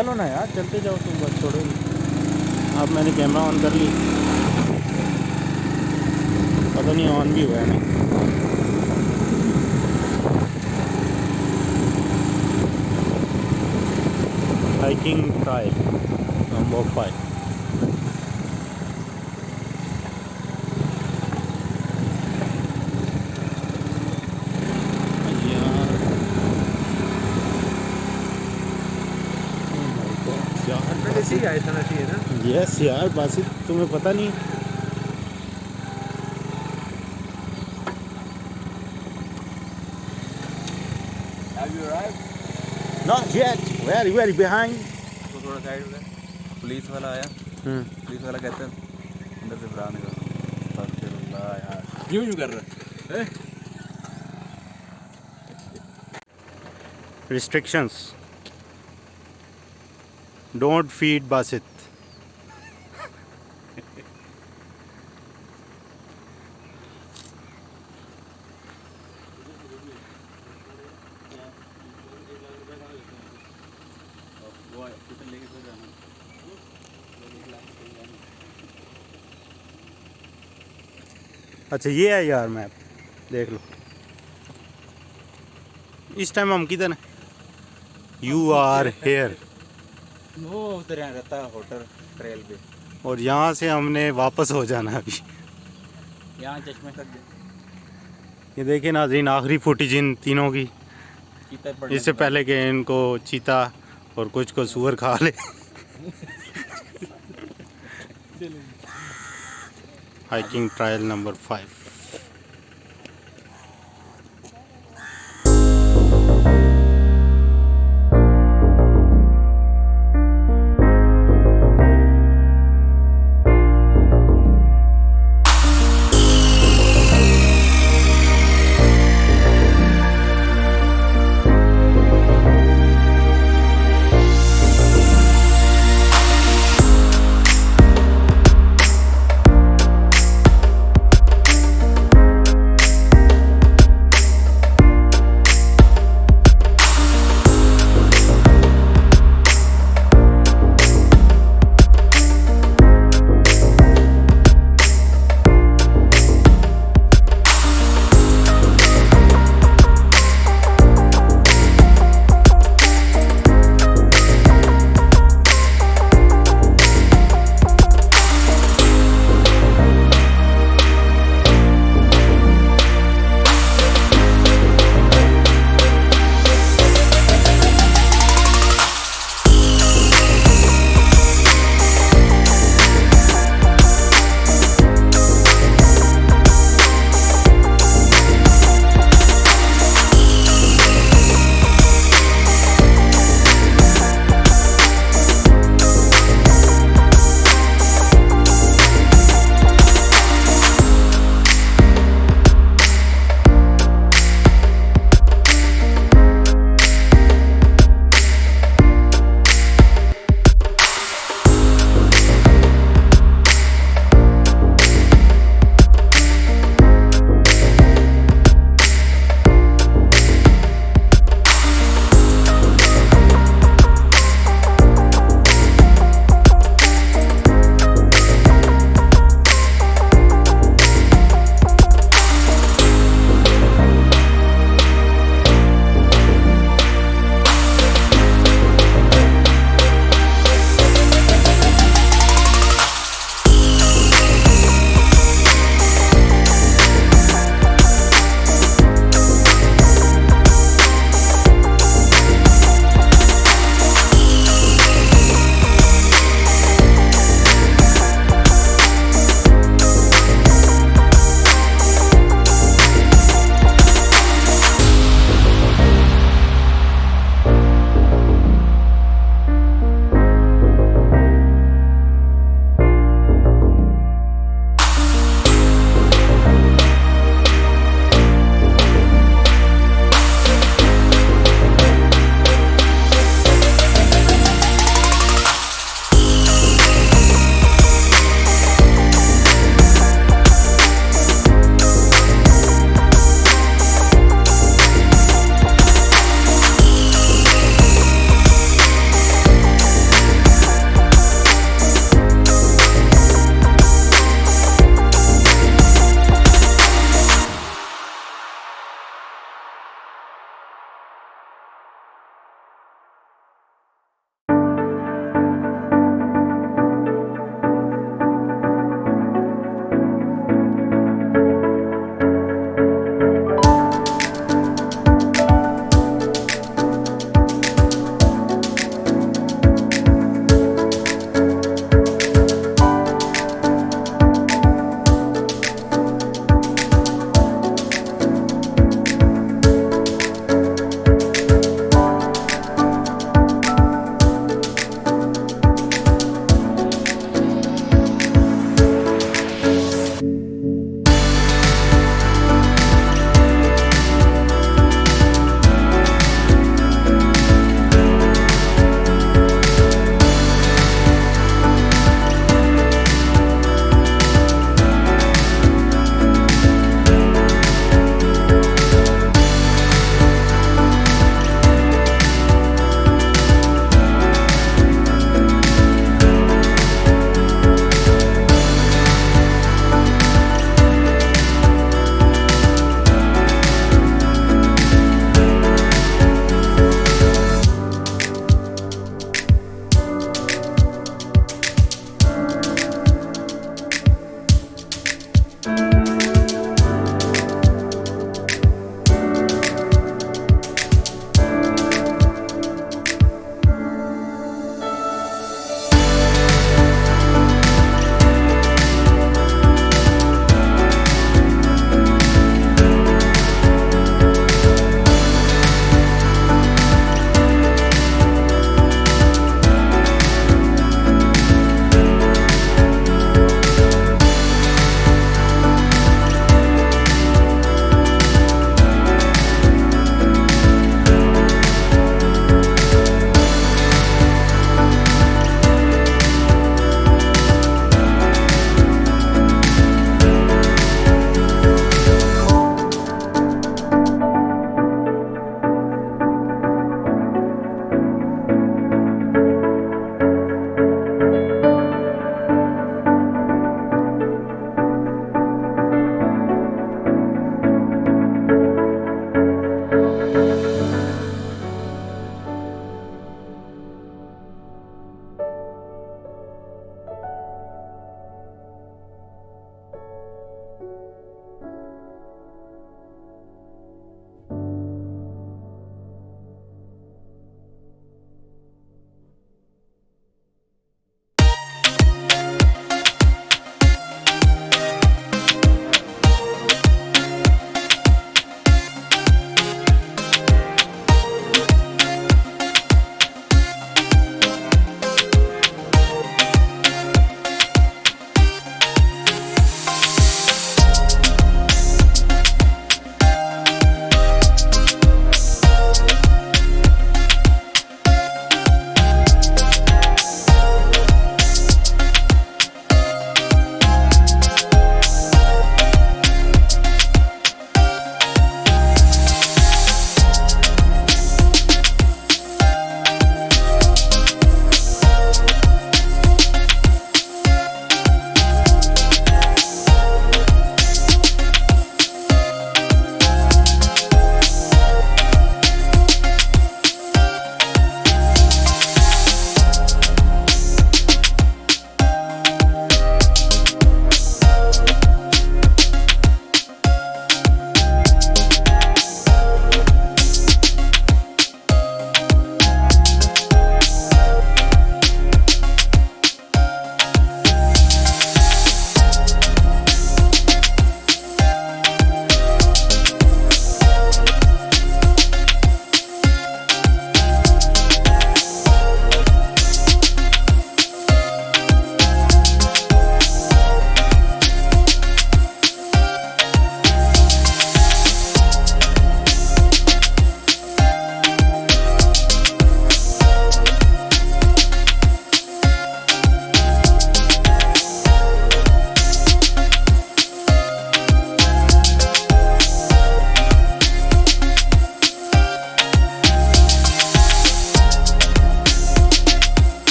चलो ना यार, चलते जाओ तुम, बस छोड़ो। अब मैंने कैमरा ऑन कर ली, पता नहीं ऑन भी हुआ है नहीं। Hiking trial number 5। यस यार बासित, तुम्हें पता नहीं। Have you arrived? Not yet, very very behind. तो थोड़ा साइड में पुलिस वाला आया। पुलिस वाला कहते हैं अंदर से बाहर निकल। यार क्यों कर रहे हैं? Restrictions. Don't feed Basit. अच्छा ये है यार मैप, देख लो। इस टाइम हम किधर हैं? You are here. वो उधर रहता है होटल ट्रेल पे, और यहाँ से हमने वापस हो जाना अभी। यहाँ चश्मे तक। ये देखिए नाज़रीन, आखिरी फुटेज इन तीनों की, इससे पहले कि इनको चीता और कुछ को सूअर खा ले। Hiking trial number 5।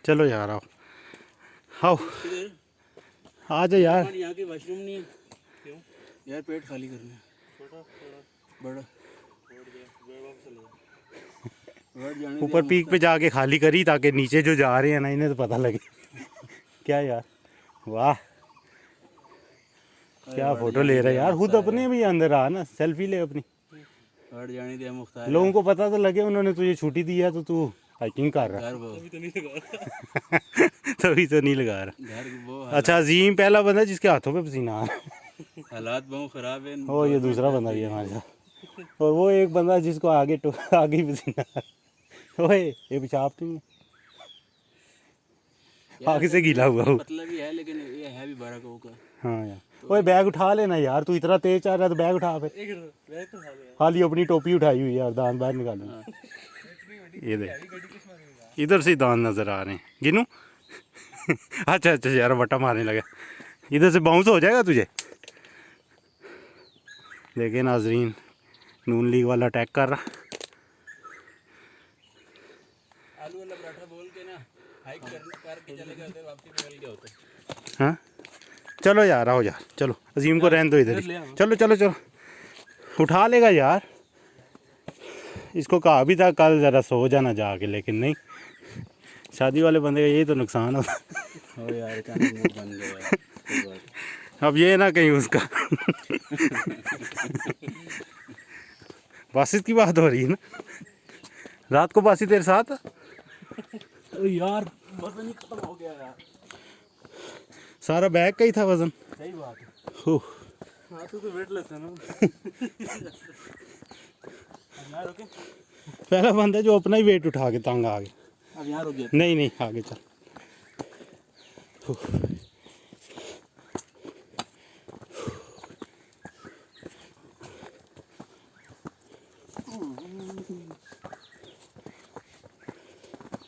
चलो यार आओ आओ आ जाओ यार। यहाँ के वॉशरूम नहीं है क्यों यार? पेट खाली करना है। बड़ा ऊपर पीक पे जाके खाली करी ताकि नीचे जो जा रहे हैं ना इन्हें तो पता लगे। क्या यार वाह क्या फोटो ले रहा है यार। खुद अपने भी अंदर आ ना, सेल्फी ले अपनी। जाने दिया मुख्तार, लोगों को पता तो लगे उन्होंने तुझे छुट्टी दी है तो तू हाइकिंग कर रहा है। तभी तो नहीं लगा रहा। अच्छा अजीम पहला बंदा जिसके हाथों पे पसीना आ रहा है। हालात बहुत ख़राब है। ओ ये दूसरा बंदा भी है हमारे साथ, और वो एक बंदा जिसको आगे आगे ही पसीना आ रहा है। ओए ये पेशाब तो नहीं आगे से गीला हुआ हो। मतलब भी है लेकिन ये है भी बड़ा को का। हाँ यार ओए बैग उठा लेना यार, तू इतना तेज चल रहा है तो बैग उठा फिर। बैग तो खाली अपनी टोपी उठाई हुई है यार, दांत बाहर निकालना। ये देख इधर से दांत नजर आ रहे हैं गिनू। अच्छा अच्छा यार बट्टा मारने लगा, इधर से बाउंस हो जाएगा तुझे। देखे नाजरीन नून लीग वाला अटैक कर रहा। आलू वाला पराठा बोल के ना हाइक करके चले गए थे, वापसी में मिल गया होता। हाँ चलो यार आओ यार, चलो अजीम को रहने दो इधर ही। चलो चलो चलो उठा लेगा यार। इसको कहा भी था कल ज़रा सो जाना जाके, लेकिन नहीं। शादी वाले बंदे का यही तो नुकसान होता। हो यार बन गया। अब ये ना कहीं उसका बासित की बात हो रही है ना, रात को बासी तेरे साथ। यार वजन ही खत्म हो गया यार, सारा बैग का ही था वजन। सही बात है। हाँ तू तो वेट लेस है ना। यार ओके पहला बंदा जो अपना ही वेट उठा के तंग आ गया। अब यार हो गया। नहीं नहीं आगे चल।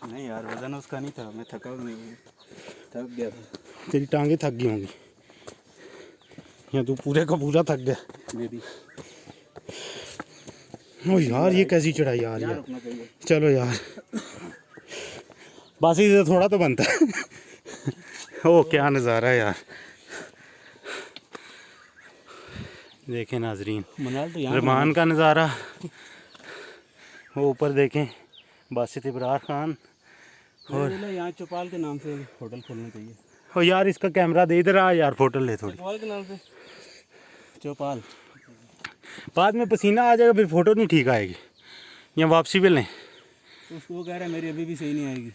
नहीं यार वजन उसका नहीं था, मैं थका नहीं, थक गया था। तेरी टांगे थक गई होंगी या तू पूरे का पूरा थक गया। मेरी ओ यार ये कैसी चढ़ाई आ रही है। चलो यार बस इसे थोड़ा तो बनता है। ओ क्या नज़ारा है यार। देखें नाजरीन रहमान का नज़ारा। वो ऊपर देखें बासित इब्रार खान। और यहाँ चौपाल के नाम से होटल खोलना चाहिए। ओ यार इसका कैमरा दे इधर आ यार, फोटो ले थोड़ी। चौपाल के नाम से चौपाल। बाद में पसीना आ जाएगा फिर फोटो नहीं ठीक आएगी, या वापसी भी लें। उसको कह रहा है मेरी अभी भी सही नहीं आएगी।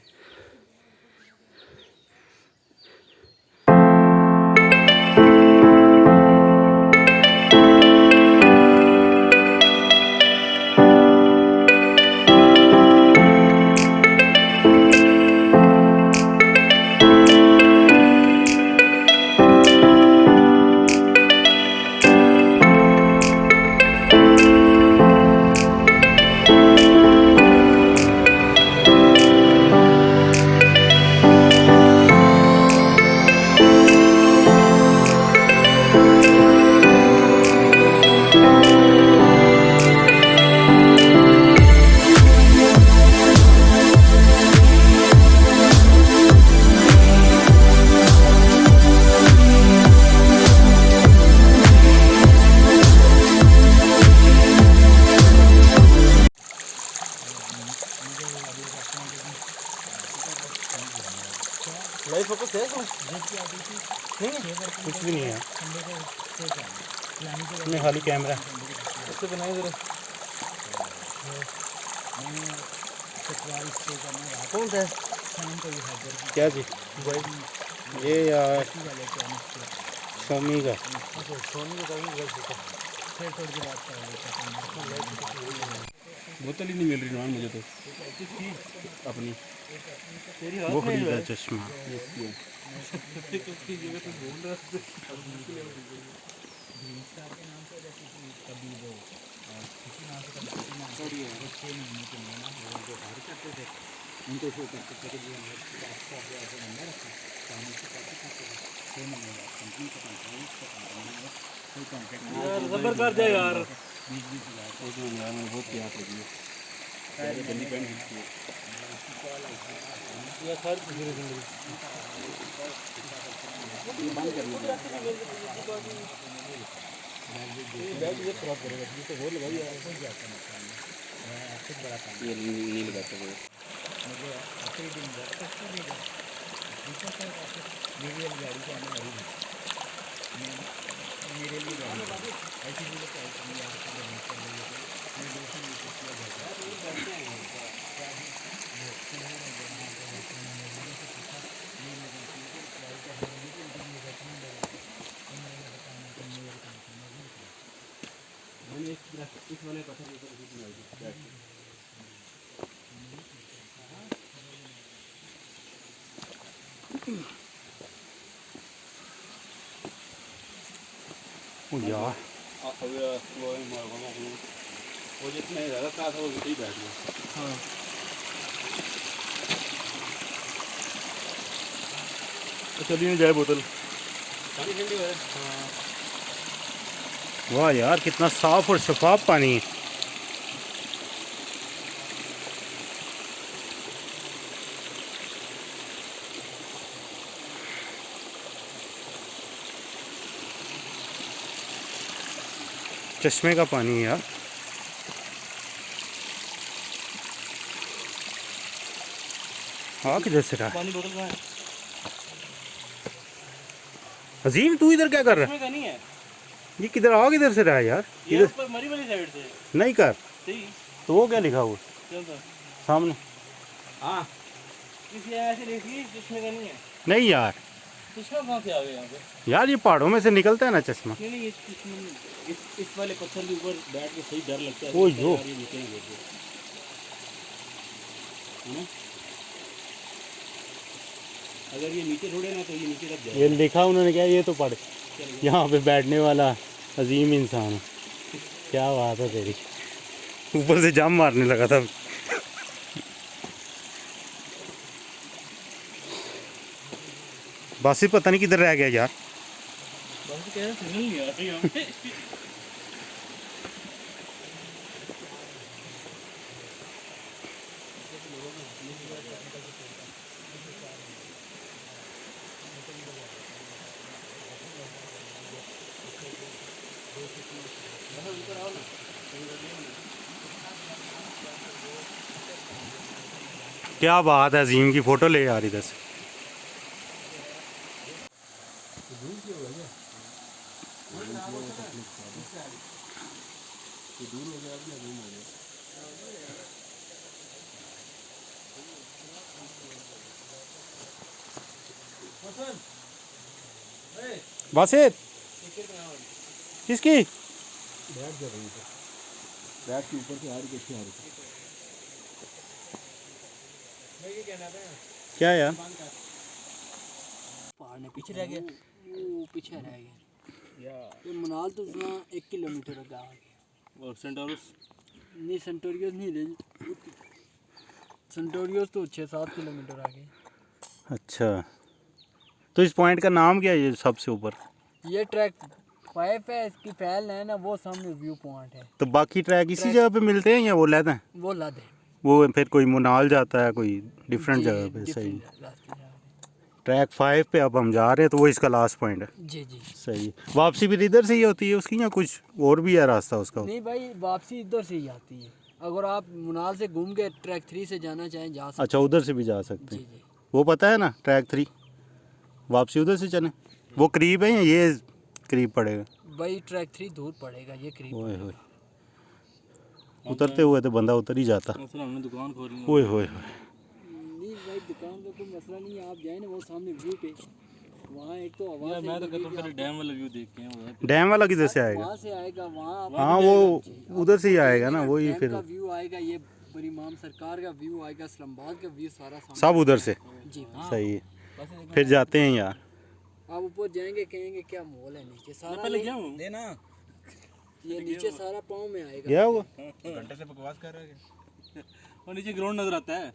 लाइफ फोकस है नहीं, कुछ भी नहीं है इसमें, खाली कैमरा इससे बनाए जरा। कौन सा है क्या जी ये यार शमी का। बोतल ही नहीं मिल रही ना मुझे तो अपनी। वो खरीदा चश्मा। जबर कर दे यार। बहुत प्यास लगी है। ओ यार वो जितना ज़्यादा था वो ही बैठ गया। हाँ चलिए जाए बोतल पानी ठंडी हो रहा है। हाँ वाह यार कितना साफ और शफाफ पानी है। चश्मे का पानी है यार। हाँ किधर से रहा पानी बोतल कहाँ है? अजीम तू इधर क्या कर रहा है? का नहीं है ये किधर आ किधर से रहा है यार? ये ऊपर मरी वाली साइड से नहीं कर सही तो वो क्या लिखा हुआ कौन सा? सामने? हाँ किसी ऐसे देखिए चश्मे का नहीं है। नहीं यार चश्मा कहाँ से आ गया यहाँ पे? यार ये पहाड़ों में से निकलता है ना चश्मा। नहीं नहीं इस वाले पत्थर के ऊपर बैठ के सही डर लगता है। ओ यो ये नीचे नहीं गिरते है ना? अगर ये नीचे छोड़े ना तो ये नीचे तक जाए। ये लिखा उन्होंने क्या ये तो पढ़ यहाँ पे बैठने वाला अजीम इंसान है। क्या बात है तेरी। ऊपर से जाम मारने लगा था। बासी पता नहीं किधर रह गया यार। बस कह रहा सिग्नल नहीं आ रही यहाँ पे। क्या बात है अजीम की फ़ोटो ले यार इधर से। बासित किसकी? बैठ के ऊपर से आ रही कैसे आ रही? क्या यार? पहाड़ ने पीछे रह गया, वो पीछे रह गया। ये मनाल तो 1 किलोमीटर का आ गया। और सेंटोरस नहीं सेंटोरियस नहीं रही, सेंटोरियस तो 6-7 किलोमीटर आ गए। अच्छा तो इस पॉइंट का नाम क्या है ये सबसे ऊपर? ये ट्रैक 5 है, इसकी फैल है ना, वो सामने व्यू पॉइंट है। तो बाकी ट्रैक इसी जगह पे मिलते हैं या वो लेते हैं? वो लद है, वो फिर कोई मुनाल जाता है कोई डिफरेंट जगह पे? सही। ट्रैक 5 पे अब हम जा रहे हैं तो वो इसका लास्ट पॉइंट है। जी जी सही। वापसी भी इधर से ही होती है उसकी या कुछ और भी है रास्ता उसका? नहीं भाई वापसी इधर से ही आती है। अगर आप मुनाल से घूम के ट्रैक 3 से जाना चाहें जा सकते। अच्छा उधर से भी जा सकते जी हैं। जी वो पता है ना ट्रैक 3 वापसी उधर से चले? वो करीब है या ये करीब पड़ेगा? भाई ट्रैक 3 दूर पड़ेगा, ये करीब ओए पड़ेगा। होए उतरते हुए तो बंदा उतर ही जाता। हमने दुकान खोली। ओए होए नहीं भाई दुकान का कोई मसला नहीं है, आप जाए ना वो सामने व्यू पे, वहाँ एक तो यार आवाज़ मैं तो कहता हूँ पहले डैम वाला व्यू देख के आए। डैम वाला किधर से आएगा? वहाँ से आएगा, वहाँ हाँ वो उधर से ही आएगा ना, वही डैम फिर का व्यू आएगा, ये बड़ी इमाम सरकार का व्यू आएगा, इस्लामाबाद का व्यू सारा सामने। सब उधर से। जी सही है फिर जाते हैं यार। आप ऊपर जाएंगे कहेंगे क्या मॉल है, नीचे सारा पहले गया हूँ देना ये नीचे सारा पाँव में आएगा। गया हुआ घंटे से बकवास कर रहा है। और नीचे ग्राउंड नजर आता है।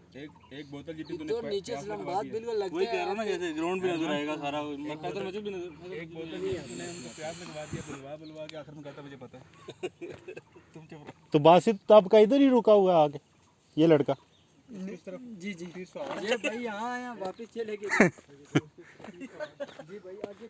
एक बोतल जितनी तो नीचे इस्लामाबाद बिल्कुल लगता वही है। कह रहा हूँ ना, जैसे ग्राउंड भी नजर आएगा सारा, मक्का मजूद भी नजर। एक बोतल नहीं आती। हमको प्याज लगवा दिया, बुलवा के आखिर में कहता मुझे पता है। तुम चुप रहो। तो बासित तो आपका इधर ही रुका हुआ है आगे ये लड़का? जी जी ये भाई यहाँ आया वापस चले गए जी भाई आगे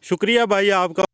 शुक्रिया भाई आपका।